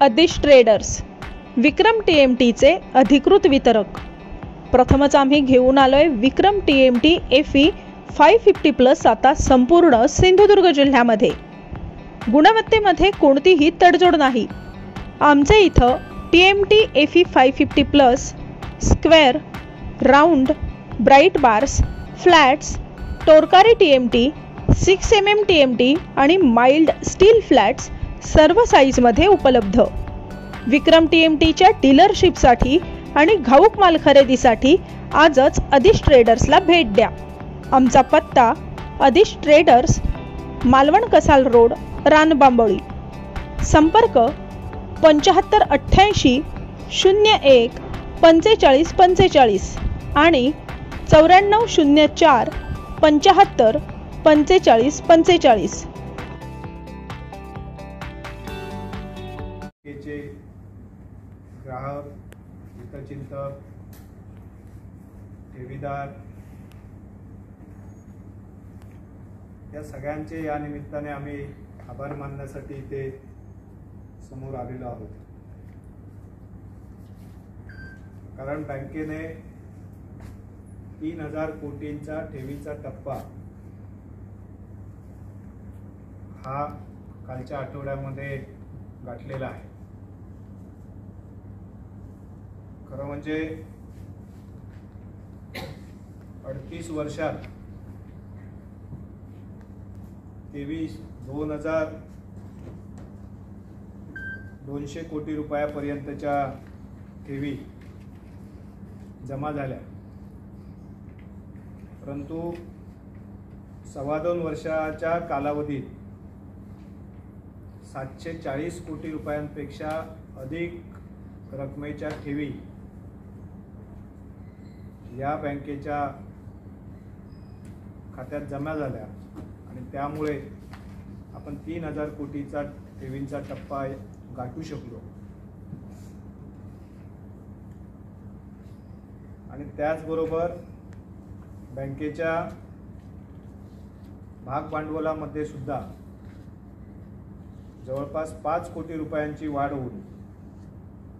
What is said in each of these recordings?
आदिश traders, विक्रम TMTचे अधिकृत वितरक। प्रथमच आम्ही घेऊन आलोय विक्रम TMT FE 550+ आता संपूर्ण सिंधुदुर्ग जिल्ह्यामध्ये। गुणवत्तेमध्ये कोणतीही तडजोड नाही। आमचे इथं TMT FE 550+ square, round, bright bars, flats, टोरकारी TMT, 6 mm TMT आणि माइल्ड स्टील फ्लॅट्स सर्व साईजमध्ये उपलब्ध। विक्रम TMTच्या डीलरशिपसाठी आणि घाऊक माल खरेदीसाठी आजच आदिश ट्रेडर्सला भेट द्या। आमचा पत्ता आदिश ट्रेडर्स, मालवण कसाल रोड, रानबांबोळी। संपर्क 7588 01 45 45 आणि 9404 75 45 45। ग्राहक, हितचिंतक, ठेवीदार या सगळ्यांचे या निमित्ताने आम्ही आभार मानण्यासाठी इथे समोर आलेलो आहोत। कारण बँकेने 3000 कोटींचा ठेवीचा टप्पा हा कालच्या आठवड्यामध्ये गाठलेला आहे। खरं म्हणजे 38 वर्षात 2,200 कोटी रुपयापर्यंतच्या ठेवी जमा झाल्या, परंतु 2.25 वर्षाच्या कालावधीत 740 कोटी रुपयांपेक्षा अधिक रकमेच्या ठेवी या बँकेच्या खात्यात जमा झाल्या आणि त्यामुळे आपण 3000 कोटीचा ठेवींचा टप्पा गाठू शकलो। आणि त्याचबरोबर बँकेच्या भाग भांडवलामध्ये सुद्धा जवळपास 5 कोटी रुपयांची वाढ होऊन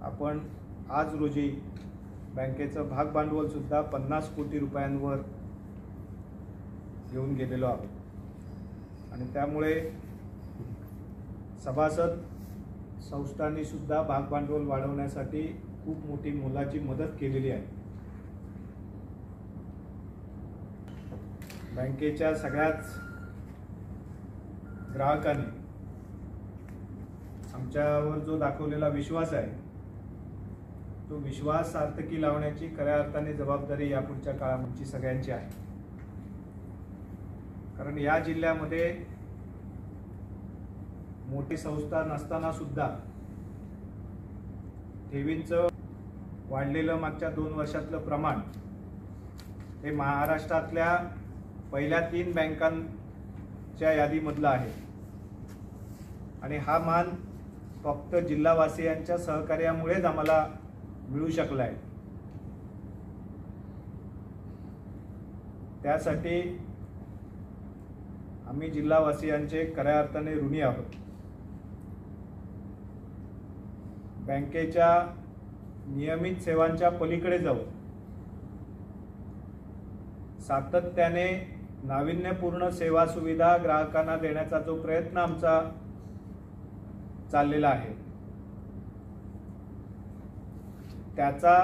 आपण आज रोजी बँकेचं भाग भांडवल सुद्धा 50 कोटी रुपयांवर येऊन गेलेलो आहोत। आणि त्यामुळे सभासद संस्थांनी सुद्धा भाग भांडवल वाढवण्यासाठी खूप मोठी मोलाची मदत केलेली आहे। बँकेच्या सगळ्याच ग्राहकांनी आमच्यावर जो दाखवलेला विश्वास आहे तो विश्वास सार्थकी लावण्याची खऱ्या अर्थाने जबाबदारी यापुढच्या काळाची सगळ्यांची आहे। कारण या जिल्ह्यामध्ये मोठी संस्था नसताना सुद्धा ठेवींचं वाढलेलं मागच्या 2 वर्षातलं प्रमाण हे महाराष्ट्रातल्या पहिल्या 3 बँकांच्या यादीमधलं आहे। आणि हा मान फक्त जिल्हावासियांच्या सहकार्यामुळेच आम्हाला मिळू शकला आहे। त्यासाठी आम्ही जिल्हावासियांचे खऱ्या अर्थाने ऋणी आहोत। बँकेच्या नियमित सेवांच्या पलीकडे जाऊन सातत्याने नाविन्यपूर्ण सेवा सुविधा ग्राहकांना देण्याचा जो प्रयत्न आमचा चाललेला आहे त्याचा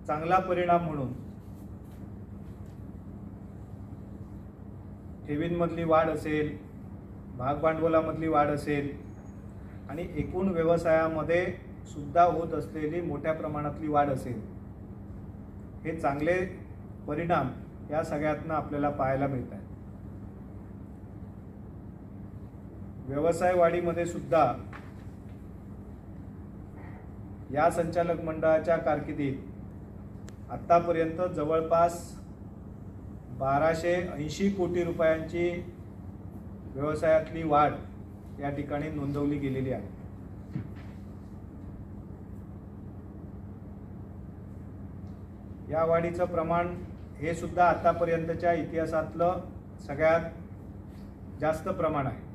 चांगला परिणाम म्हणून ठेवींमधली वाढ असेल, भाग भांडवलामधली वाढ असेल आणि एकूण व्यवसायामध्ये सुद्धा होत असलेली मोठ्या प्रमाणातली वाढ असेल, हे चांगले परिणाम या सगळ्यातनं आपल्याला पाहायला मिळत आहेत। व्यवसाय वाढीमध्ये सुद्धा या संचालक मंडळाच्या कारकिर्दीत आतापर्यंत जवळपास 1280 कोटी रुपयांची व्यवसायातली वाढ या ठिकाणी नोंदवली गेलेली आहे। या वाढीचं प्रमाण हे सुद्धा आतापर्यंतच्या इतिहासातलं सगळ्यात जास्त प्रमाण आहे।